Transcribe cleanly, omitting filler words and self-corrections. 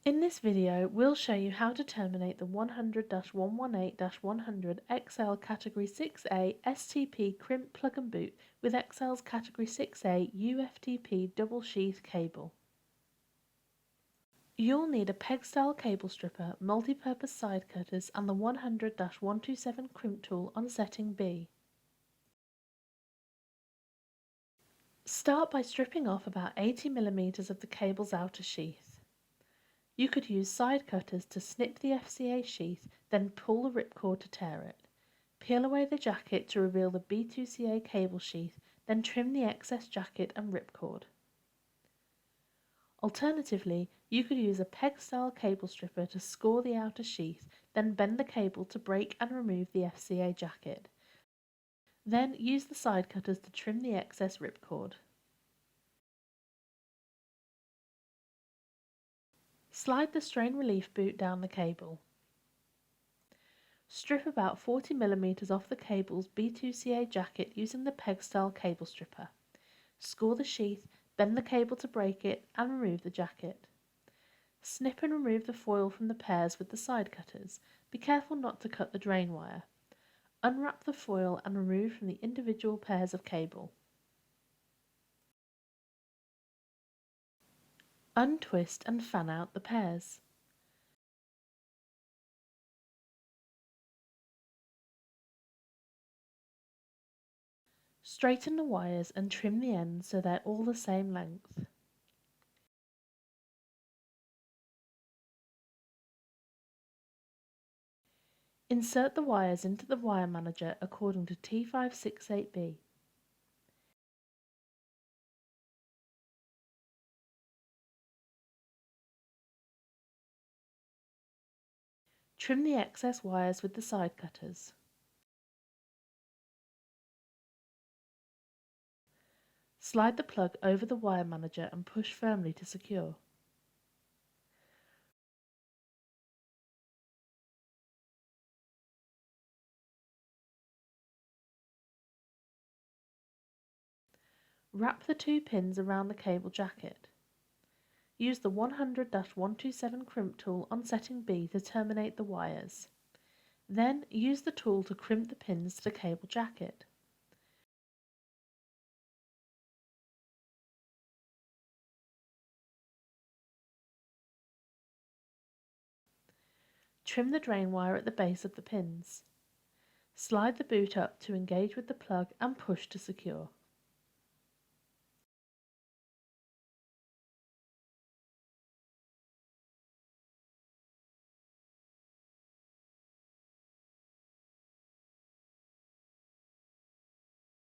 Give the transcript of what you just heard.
In this video, we'll show you how to terminate the 100-118-100 XL Category 6A STP Crimp plug and boot with XL's Category 6A UFTP double sheath cable. You'll need a peg-style cable stripper, multi-purpose side cutters and the 100-127 crimp tool on setting B. Start by stripping off about 80mm of the cable's outer sheath. You could use side cutters to snip the FCA sheath, then pull the ripcord to tear it. Peel away the jacket to reveal the B2CA cable sheath, then trim the excess jacket and ripcord. Alternatively, you could use a peg-style cable stripper to score the outer sheath, then bend the cable to break and remove the FCA jacket. Then use the side cutters to trim the excess ripcord. Slide the strain relief boot down the cable. Strip about 40mm off the cable's B2CA jacket using the peg-style cable stripper. Score the sheath, bend the cable to break it and remove the jacket. Snip and remove the foil from the pairs with the side cutters. Be careful not to cut the drain wire. Unwrap the foil and remove from the individual pairs of cable. Untwist and fan out the pairs. Straighten the wires and trim the ends so they're all the same length. Insert the wires into the wire manager according to T568B. Trim the excess wires with the side cutters. Slide the plug over the wire manager and push firmly to secure. Wrap the two pins around the cable jacket. Use the 100-127 crimp tool on setting B to terminate the wires. Then use the tool to crimp the pins to the cable jacket. Trim the drain wire at the base of the pins. Slide the boot up to engage with the plug and push to secure.